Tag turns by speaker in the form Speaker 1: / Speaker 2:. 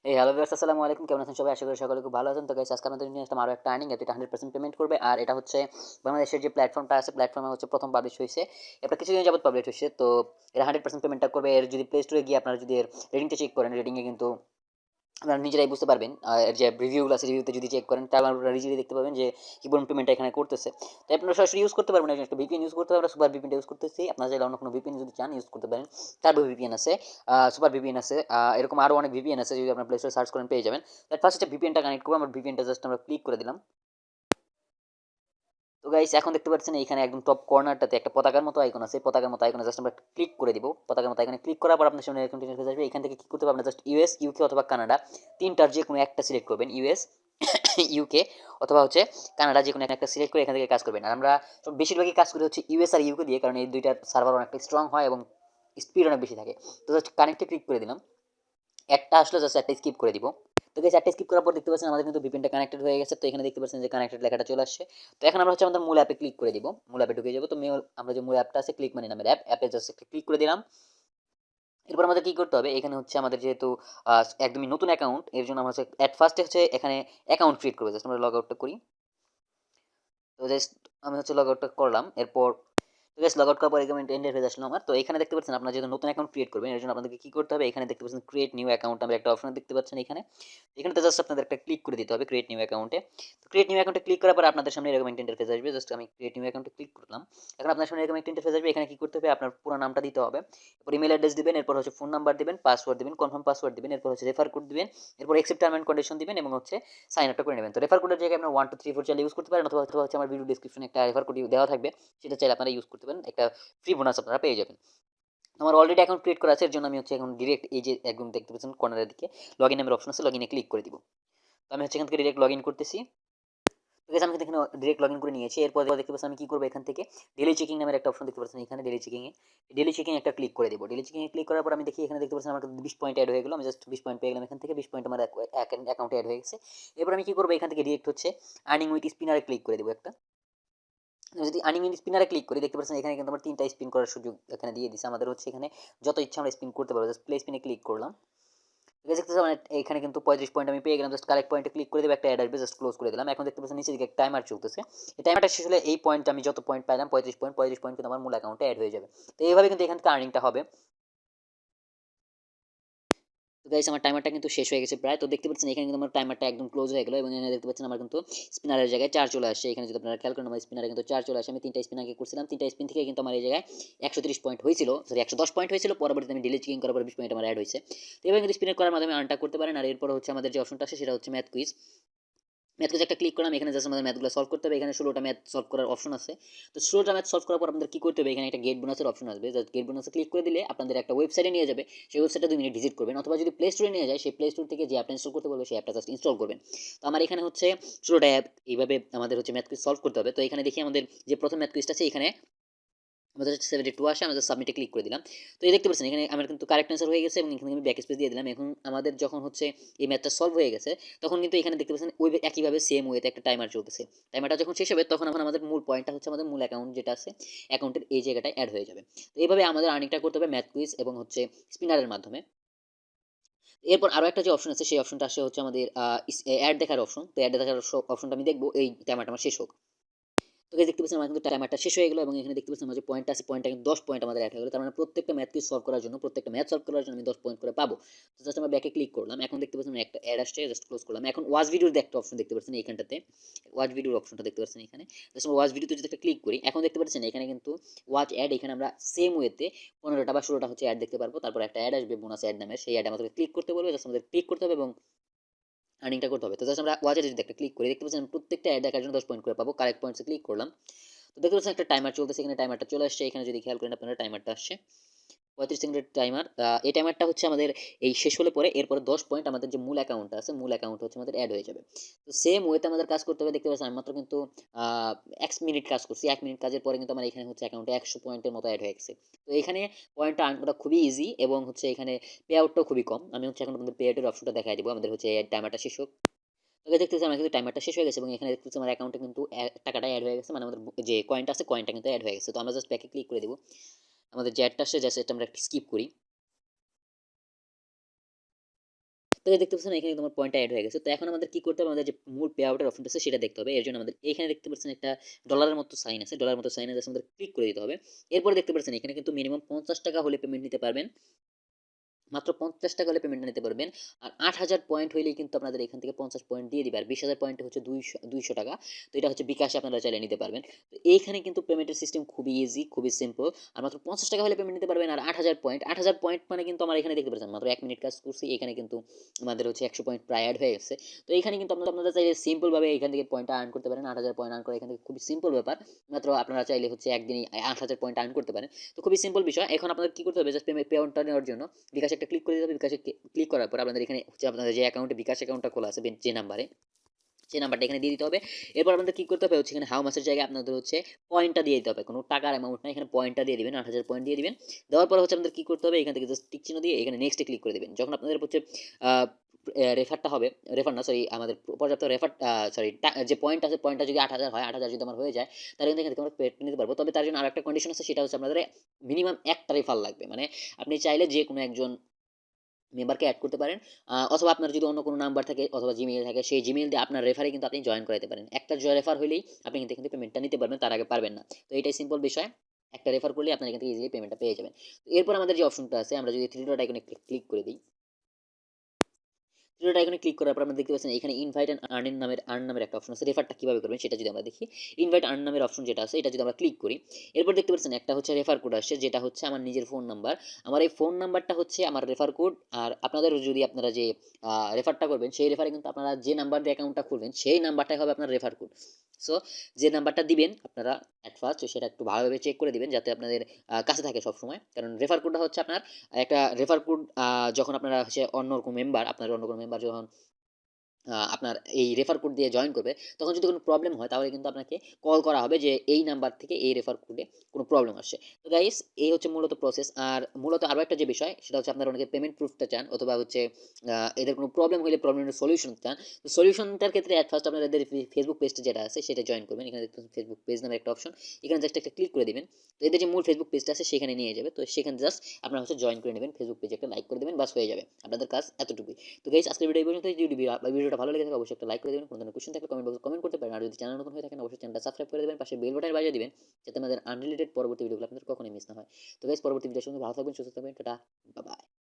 Speaker 1: এই hello viewers, আসসালামু আলাইকুম। কেমন আছেন সবাই? আশা করি সকলে খুব ভালো আছেন। তো গাইস, আজকে আপনাদের নিয়ে আসলাম আরো একটা আর্নিং অ্যাপ, যেটা 100% পেমেন্ট করবে। আর এটা হচ্ছে বাংলাদেশের যে প্ল্যাটফর্মটা আছে, প্ল্যাটফর্মে হচ্ছে প্রথম পাবলিশ হইছে। এটা কিছুদিন যাবত পাবলিশ হইছে। তো এরা 100% পেমেন্টটা করবে। এর যদি প্লে স্টোরে গিয়ে আপনারা যদি এর রেটিংটা চেক করেন, রেটিংয়ে কিন্তু আপনারা নিজেরাই বুঝতে পারবেন। এর যে রিভিউগুলো আছে, রিভিউতে যদি চেক করেন তাহলে আপনারা নিজেরাই দেখতে পাবেন যে কি পরিমাণ পেমেন্টটা এখানে করতেছে। তো আপনারা সরাসরি ইউজ করতে পারবেন না, একটা ভিপিএন ইউজ করতে হবে। আমরা সুপার ভিপিএনটা ইউজ করতেছি। আপনারা চাইলে অন্য কোনো ভিপিএন যদি চান ইউজ করতে পারেন। টার্বো ভিপিএন আছে, সুপার ভিপিএন আছে, এরকম আরও অনেক ভিপিএন আছে। যদি আপনার প্লে স্টোরে সার্চ করেন পেয়ে যাবেন। ফার্স্ট হচ্ছে ভিপিএনটা কানেক্ট করবো। আমার ভিপিএনটা জাস্ট আমরা ক্লিক করে দিলাম। তো গাইস, এখন দেখতে পাচ্ছেন এখানে একদম টপ কর্নারটাতে একটা পতাকার মতো আইকন আছে। পতাকার মতো আইকনে জাস্ট আমরা ক্লিক করে দিব। পতাকার মতো আইকনে ক্লিক করার পর আপনার সামনে এরকম ইন্টারফেস আসবে। এখান থেকে কি করতে হবে, আপনার জাস্ট ইউএস, ইউকে অথবা কানাডা, তিনটার যে কোনো একটা সিলেক্ট করবেন। ইউএস, ইউকে অথবা হচ্ছে কানাডা, যে কোনো একটা সিলেক্ট করে এখান থেকে কাজ করবেন। আর আমরা সব বেশিরভাগই কাজ করি হচ্ছে ইউএস আর ইউকে দিয়ে, কারণ এই দুইটার সার্ভার অনেকটা স্ট্রং হয় এবং স্পিড অনেক বেশি থাকে। তো জাস্ট কানেক্টে ক্লিক করে দিলাম। একটা আসলে জাস্ট একটা স্কিপ করে দিব। তো গাইস, একটা স্কিপ করার পর দেখতে পাচ্ছেন আমাদের কিন্তু ভিপিএনটা কানেক্টেড হয়ে গেছে। তো এখানে দেখতে পাচ্ছেন যে কানেক্টেড লেখাটা চলে আসছে। তো এখন আমরা হচ্ছে আমাদের মূল অ্যাপে ক্লিক করে দিব। মূল অ্যাপে ঢুকে যাব। তো আমরা যে মূল অ্যাপটা আছে, ক্লিক মানি নামের অ্যাপ, অ্যাপে জাস্ট একটা ক্লিক করে দিলাম। এরপর আমাদের কি করতে হবে, এখানে হচ্ছে আমাদের যেহেতু একদমই নতুন অ্যাকাউন্ট, এর জন্য আমরা হচ্ছে অ্যাট ফার্স্টে হচ্ছে এখানে অ্যাকাউন্ট ক্রিয়েট করবো। জাস্ট আমরা লগ আউটটা করি। তো জাস্ট আমি হচ্ছে লগ আউটটা করলাম। এরপর জাস্ট লগ আউট করার পর এখানে ইন্টারফেস আসলো আমার। তো এখানে দেখতে পাচ্ছেন আপনারা যেহেতু নতুন অ্যাকাউন্ট ক্রিয়েট করবেন, এর জন্য আপনাদেরকে কি করতে হবে, এখানে দেখতে পাচ্ছেন ক্রিয়েট নিউ অ্যাকাউন্ট নামের একটা অপশন দেখতে পাচ্ছেন এখানে। এখানেতে জাস্ট আপনাদের একটা ক্লিক করে দিতে হবে ক্রিয়েট নিউ অ্যাকাউন্টে। তো ক্রিয়েট নিউ অ্যাকাউন্টে ক্লিক করার পর আপনাদের সামনে এরকম একটা ইন্টারফেস আসবে। জাস্ট আমি ক্রিয়েট নিউ অ্যাকাউন্টে ক্লিক করলাম। এখন আপনার সামনে এরকম একটা ইন্টারফেস আসবে। এখানে কি করতে হবে, আপনার পুরো নামটা দিতে হবে, এরপর ইমেল অ্যাড্রেস দিবেন, এরপর হচ্ছে ফোন নাম্বার দিবেন, পাসওয়ার্ড দিবেন, কনফার্ম পাসওয়ার্ড দিবেন, এরপর হচ্ছে রেফার কোড দিবেন, এরপর অ্যাকসেপ্ট টার্ম এন্ড কন্ডিশন দিবেন এবং হচ্ছে সাইন আপটা করে নেবেন। তো রেফার কোডের জায়গায় আপনার 1 2 3 4 চাইলে ইউজ করতে পারেন, অথবা হচ্ছে আমার ভিডিও ডেসক্রিপশনে একটা রেফার কোড দেওয়া থাকবে, সেটা চাইলে আপনারা ইউজ করতে পারেন। একটা ফ্রি বোনাস আপনারা পেয়ে যাবেন। আমার অলরেডি অ্যাকাউন্ট ক্রিয়েট করা আছে, এর জন্য আমি হচ্ছে এখন ডিরেক্ট এই যে একদম দেখতে পাচ্ছেন কর্নারের দিকে লগ ইন নামের অপশন আছে, লগ ইনে ক্লিক করে দিব। তো আমি হচ্ছে এখান থেকে ডিরেক্ট লগ ইন করতেছি। ঠিক আছে, আমি কিন্তু এখানে ডিরেক্ট লগ ইন করে নিয়েছি। এরপর দেখতে পাচ্ছেন আমি কি করবো, এখান থেকে ডেলি চেকিং নামের একটা অপশন দেখতে পাচ্ছেন এখানে, ডেলি চেকিং একটা ক্লিক করে দিব। ডেলি চেকিং এ ক্লিক করার পর আমি দেখি এখানে দেখতে পাচ্ছেন আমার 20 পয়েন্ট অ্যাড হয়ে গেল। আমি জাস্ট 20 পয়েন্ট পেয়ে গেলাম এখান থেকে। 20 পয়েন্ট আমার অ্যাকাউন্টে অ্যাড হয়ে গেছে। এরপর আমি কি করবো, এখান থেকে ডিরেক্ট হচ্ছে আর্নিং উইথ স্পিনারে ক্লিক করে দেবো একটা। যদি আর্নিং উইথ স্পিনারে ক্লিক করি, দেখতে পাচ্ছেন এখানে কিন্তু আমার 3টা স্পিন করার সুযোগ এখানে দিয়ে দিচ্ছে। আমাদের হচ্ছে এখানে যত ইচ্ছা আমরা স্পিন করতে পারবো। জাস্ট প্লে স্পিনে ক্লিক করলাম। দেখতে পাচ্ছেন এখানে কিন্তু 35 পয়েন্ট আমি পেয়ে গেলাম। জাস্ট কারেক্ট পয়েন্টে ক্লিক করে দেবো, একটা অ্যাড আসবে, জাস্ট ক্লোজ করে দিলাম। এখন দেখতে পাচ্ছেন নিচে দিকে একটা টাইমার চলতেছে। এই টাইমারটা শেষ হলে এই পয়েন্ট আমি যত পয়েন্ট পাইলাম 35 পয়েন্ট কিন্তু আমার মূল অ্যাকাউন্টে অ্যাড হয়ে যাবে। তো এইভাবে কিন্তু এখান থেকে আর্নিংটা হবে। তো গাইস, আমার টাইমারটা কিন্তু শেষ হয়ে গেছে প্রায়। তো দেখতে পাচ্ছেন এখানে কিন্তু আমার টাইমারটা একদম ক্লোজ হয়ে গেল এবং এখানে দেখতে পাচ্ছেন আমার কিন্তু স্পিনারের জায়গায় 4 চলে আসছে। এখানে যদি আপনারা খেয়াল করেন আমার স্পিনারে কিন্তু 4 চলে আসে। আমি 3টা স্পিন আগে করছিলাম, 3টা স্পিন থেকে কিন্তু আমার এই জায়গায় 130 পয়েন্ট হয়েছিল, সরি 110 পয়েন্ট হয়েছিল। পরবর্তীতে আমি ডেলি চেকিং করার পর 20 পয়েন্ট আমার অ্যাড হয়েছে। তো এভাবে কিন্তু স্পিনার করার মাধ্যমে আর্নটা করতে পারেন। আর এরপর হচ্ছে আমাদের যে অপশনটা আছে সেটা হচ্ছে ম্যাথ কুইজ। ম্যাথ কুইজ একটা ক্লিক করলাম। এখানে জাস্ট আমাদের ম্যাথগুলো সলভ করতে হবে। এখানে 16টা ম্যাথ সলভ করার অপশন আছে। তো 16টা ম্যাথ সলভ করার পর আপনাদের কি করতে হবে, এখানে একটা গেট বোনাসের অপশন আসবে। জাস্ট গেট বোনাসে ক্লিক করে দিলে আপনাদের একটা ওয়েবসাইটে নিয়ে যাবে। সেই ওয়েবসাইটে 2 মিনিট ভিজিট করবেন, অথবা যদি প্লে স্টোরে নিয়ে যায় সেই প্লে স্টোর থেকে যে অ্যাপটা ইনস্টল করতে বলবে সেই অ্যাপটা জাস্ট ইনস্টল করবেন। তো আমার এখানে হচ্ছে 16টা অ্যাপ এইভাবে আমাদের হচ্ছে ম্যাথ কুইজ সলভ করতে হবে। তো এখানে দেখি আমাদের যে প্রথম ম্যাথ কুইজটা আছে এখানে আমাদের 72 আসে। আমরা সাবমিটে ক্লিক করে দিলাম। তো এই দেখতে পাচ্ছেন এখানে আমার কিন্তু কারেক্ট অ্যান্সার হয়ে গেছে এবং এখানে আমি ব্যাক স্পেস দিয়ে দিলাম। এখন আমাদের যখন হচ্ছে এই ম্যাথটা সলভ হয়ে গেছে, তখন কিন্তু এখানে দেখতে পাচ্ছেন ওই একইভাবে সেম ওয়েতে একটা টাইমার চলতেছে। টাইমারটা যখন শেষ হবে তখন এখন আমাদের মূল পয়েন্টটা হচ্ছে আমাদের মূল অ্যাকাউন্ট যেটা আছে, অ্যাকাউন্টের এই জায়গাটায় অ্যাড হয়ে যাবে। তো এইভাবে আমাদের আর্নিংটা করতে হবে ম্যাথ কুইজ এবং হচ্ছে স্পিনারের মাধ্যমে। এরপর আরো একটা যে অপশন আছে সেই অপশনটা আসে হচ্ছে আমাদের অ্যাড দেখার অপশন। তো অ্যাড দেখার অপশনটা আমি দেখবো এই টাইমারটা আমার শেষ হোক। তো গাইস, দেখতে পাচ্ছেন আমার কিন্তু টাইমারটা শেষ হয়ে গেল এবং এখানে দেখতে পাচ্ছেন আমার যে পয়েন্টটা আছে, পয়েন্টটা কিন্তু 10 পয়েন্ট আমাদের অ্যাড হয়ে গেল। তার মানে প্রত্যেকটা ম্যাথ কুইজ সলভ করার জন্য, প্রত্যেকটা ম্যাথ সলভ করার জন্য আমি 10 পয়েন্ট করে পাবো। তো জাস্ট আমরা ব্যাকে ক্লিক করলাম। এখন দেখতে পাচ্ছেন একটা অ্যাড আসছে, জাস্ট ক্লোজ করলাম। এখন ওয়াচ ভিডিওর একটা অপশন দেখতে পাচ্ছেন এইখানটাতে, ওয়াচ ভিডিওর অপশনটা দেখতে পাচ্ছেন এখানে। জাস্ট আমরা ওয়াচ ভিডিওতে যদি একটা ক্লিক করি, এখন দেখতে পাচ্ছেন এখানে কিন্তু ওয়াচ অ্যাড, এখানে আমরা সেম ওয়েতে 15টা বা 16টা হচ্ছে অ্যাড দেখতে পারবো। তারপর একটা অ্যাড আসবে বোনাস অ্যাড নামের, সেই অ্যাড আমাদের ক্লিক করতে বলবে। জাস্ট আমাদের ক্লিক করতে হবে এবং আর্নিংটা করতে হবে। তো জাস্ট আমরা ওয়াচে যদি একটা ক্লিক করি, দেখতে পাচ্ছেন প্রত্যেকটা অ্যাড দেখার জন্য 10 পয়েন্ট করে পাবো। কারেক্ট পয়েন্টসে ক্লিক করলাম। তো দেখতে পাচ্ছেন একটা টাইমার চলতেছে, এখানে টাইমারটা চলে আসছে। এখানে যদি খেয়াল করেন আপনারা টাইমারটা আসছে 35 সেকেন্ডের টাইমার। এই টাইমারটা হচ্ছে আমাদের এই শেষ হলে পরে এরপরে 10 পয়েন্ট আমাদের যে মূল অ্যাকাউন্টটা আছে, মূল অ্যাকাউন্ট হচ্ছে আমাদের অ্যাড হয়ে যাবে। তো সেম ওয়েতে আমাদের কাজ করতে হবে। দেখতে পাচ্ছেন আমি মাত্র কিন্তু 1 মিনিট কাজ করছি। 1 মিনিট কাজের পরে কিন্তু আমার এখানে হচ্ছে অ্যাকাউন্টে 100 পয়েন্টের মতো অ্যাড হয়ে গেছে। তো এখানে পয়েন্টটা আর্ন করা খুবই ইজি এবং হচ্ছে এখানে পে আউটটাও খুবই কম। আমি হচ্ছে এখন আপনাদের পে আউটের অপশনটা দেখাই দিব। আমাদের হচ্ছে টাইমারটা শেষ হোক। তবে দেখতেছি আমার কিন্তু টাইমারটা শেষ হয়ে গেছে এবং এখানে দেখতেছি আমার অ্যাকাউন্টে কিন্তু টাকাটা অ্যাড হয়ে গেছে, মানে আমাদের যে কয়েনটা আছে কয়েনটা কিন্তু অ্যাড হয়ে গেছে। তো আমরা জাস্ট ব্যাকে ক্লিক করে দিব। আমাদের যে অ্যাডটা আসছে জাস্ট এটা আমরা স্কিপ করি। দেখতে পাচ্ছেন এখানে কিন্তু আমার পয়েন্টটা এড হয়ে গেছে। তো এখন আমাদের কি করতে হবে, আমাদের যে মূল পে আউটের অপশনটা আছে সেটা দেখতে হবে। এর জন্য আমাদের এখানে দেখতে পাচ্ছেন একটা ডলারের মতো সাইন আছে, ডলারের মতো সাইন আছে, আমাদের ক্লিক করে দিতে হবে। এরপরে দেখতে পাচ্ছেন এখানে কিন্তু মিনিমাম 50 টাকা হলে পেমেন্ট নিতে পারবেন, মাত্র 50 টাকা হলে পেমেন্টটা নিতে পারবেন। আর 8,000 পয়েন্ট হইলেই কিন্তু আপনাদের এখান থেকে 50 পয়েন্ট দিয়ে দিবে। আর 20,000 পয়েন্ট হচ্ছে 200 টাকা। তো এটা হচ্ছে বিকাশে আপনারা চাইলে নিতে পারবেন। তো এইখানে কিন্তু পেমেন্টের সিস্টেম খুবই ইজি, খুবই সিম্পল। আর মাত্র 50 টাকা হলে পেমেন্ট নিতে পারবেন। আর 8,000 পয়েন্ট, 8,000 পয়েন্ট মানে কিন্তু আমার এখানে দেখতে পাচ্ছেন মাত্র 1 মিনিট কাজ করছি, এখানে কিন্তু আমাদের হচ্ছে 100 পয়েন্ট প্রায় অ্যাড হয়ে গেছে। তো এখানে কিন্তু আপনারা চাইলে সিম্পল ভাবে এখান থেকে পয়েন্টটা আর্ন করতে পারেন। 8,000 পয়েন্ট আর্ন করা এখান থেকে খুবই সিম্পল ব্যাপার। মাত্র আপনারা চাইলে হচ্ছে একদিনই 8,000 পয়েন্ট আর্ন করতে পারেন। তো খুবই সিম্পল বিষয়। এখন আপনাদের কি করতে হবে, জাস্ট পেমেন্ট নেওয়ার জন্য বিকাশে একটা ক্লিক করে দিতে হবে। বিকাশে ক্লিক করার পর আপনাদের এখানে হচ্ছে আপনাদের যে অ্যাকাউন্টে বিকাশ অ্যাকাউন্টটা খোলা আছে যে নাম্বারে, সেই নাম্বারটা এখানে দিয়ে দিতে হবে। এরপর আপনাদের কি করতে হবে হচ্ছে এখানে হাউ মাসের জায়গায় আপনাদের হচ্ছে পয়েন্টটা দিয়ে দিতে হবে, কোনো টাকার অ্যামাউন্ট না, এখানে পয়েন্টটা দিয়ে দিবেন, 8,000 পয়েন্ট দিয়ে দিবেন। দেওয়ার পর হচ্ছে আপনাদের কি করতে হবে, এখান থেকে জাস্ট টিক চিহ্ন দিয়ে এখানে নেক্সটে ক্লিক করে দিবেন। যখন আপনাদের হচ্ছে রেফারটা হবে, রেফার না সরি, আমাদের পর্যাপ্ত রেফার সরি যে পয়েন্ট আছে, পয়েন্টটা যদি 8,000 হয়, 8,000 যদি আমার হয়ে যায়, তাহলে কিন্তু এখান থেকে আমরা পেড নিতে পারবো। তবে তার জন্য আরেকটা কন্ডিশন আছে, সেটা হচ্ছে আপনাদের মিনিমাম একটা রেফার লাগবে। মানে আপনি চাইলে যে কোনো একজন মেম্বারকে অ্যাড করতে পারেন, অথবা আপনার যদি অন্য কোনো নাম্বার থাকে অথবা জিমেইল থাকে, সেই জিমেইল দিয়ে আপনার রেফারে কিন্তু আপনি জয়েন করাতে পারেন। একটা রেফার হলেই আপনি কিন্তু এখান থেকে পেমেন্টটা নিতে পারবেন, তার আগে পারবেন না। তো এইটাই সিম্পল বিষয়, একটা রেফার করলে আপনার এখান থেকে ইজিলি পেমেন্টটা পেয়ে যাবেন। তো এরপর আমাদের যে অপশনটা আছে, আমরা যদি থ্রি ডট আইকনে ক্লিক করে দিই, থ্রি ডট আইকনে ক্লিক করার পর আমরা দেখতে পাচ্ছেন এখানে ইনভাইট অ্যান্ড আর্ন নামের একটা অপশন আছে। রেফারটা কিভাবে করবেন সেটা যদি আমরা দেখি, ইনভাইট আর্ন নামের অপশন যেটা আছে এটা যদি আমরা ক্লিক করি, এরপর দেখতে পাচ্ছেন একটা হচ্ছে রেফার কোড আসছে, যেটা হচ্ছে আমার নিজের ফোন নাম্বার। আমার এই ফোন নাম্বারটা হচ্ছে আমার রেফার কোড। আর আপনাদের যদি আপনারা যে রেফারটা করবেন, সেই রেফারে কিন্তু আপনারা যে নাম্বার দিয়ে অ্যাকাউন্টটা খুলবেন সেই নাম্বারটাই হবে আপনার রেফার কোড। সো যে নাম্বারটা দিবেন আপনারা অ্যাট ফার্স্ট সেটা একটু ভালোভাবে চেক করে দিবেন, যাতে আপনাদের কাছে থাকে সবসময়। কারণ রেফার কোডটা হচ্ছে আপনার একটা রেফার কোড, যখন আপনারা হচ্ছে অন্য কোনো মেম্বার, আপনার অন্য কোনো মেম্বার যখন আপনার এই রেফার কোড দিয়ে জয়েন করবে, তখন যদি কোনো প্রবলেম হয় তাহলে কিন্তু আপনাকে কল করা হবে যে এই নাম্বার থেকে এই রেফার কোডে কোনো প্রবলেম আসছে। তো গাইস, এই হচ্ছে মূলত প্রসেস। আর মূলত আরও একটা যে বিষয়, সেটা হচ্ছে আপনারা অনেকে পেমেন্ট প্রুফটা চান, অথবা হচ্ছে এদের কোনো প্রবলেম হলে প্রবলেমের সলিউশন চান। তো সলিউশনটার ক্ষেত্রে অ্যাট ফার্স্ট আপনারা এদের ফেসবুক পেজটা যেটা আছে সেটা জয়েন করবেন। এখানে দেখতে ফেসবুক পেজ নামে একটা অপশন, এখানে জাস্ট একটা ক্লিক করে দিবেন। তো এদের যে মূল ফেসবুক পেজটা আছে সেখানে নিয়ে যাবে। তো সেখানে জাস্ট আপনারা হচ্ছে জয়েন করে নেবেন, ফেসবুক পেজে একটা লাইক করে দেবেন, বাস হয়ে যাবে। আপনাদের কাজ এতটুকুই। তো গাইস, আজকের ভিডিও এই পর্যন্ত। যদি ভিডিওটা ভালো লেগে থাকে অবশ্যই একটা লাইক করে দেবেন। কোনো ধরনের কোশ্চেন থাকলে কমেন্ট বক্সে কমেন্ট করতে পারেন। আর যদি চ্যানেল নতুন হয়ে থাকেন অবশ্যই চ্যানেলটা সাবস্ক্রাইব করে দেবেন, পাশে বেল বাটন বাজিয়ে দিবেন, যাতে আমাদের আনরিলেটেড পরবর্তী ভিডিওগুলো আপনাদের কখনোই মিস না হয়। তো গাইস, পরবর্তী ভিডিওর সঙ্গে ভালো থাকবেন, সুস্থ থাকবেন, টাটা, বাই বাই।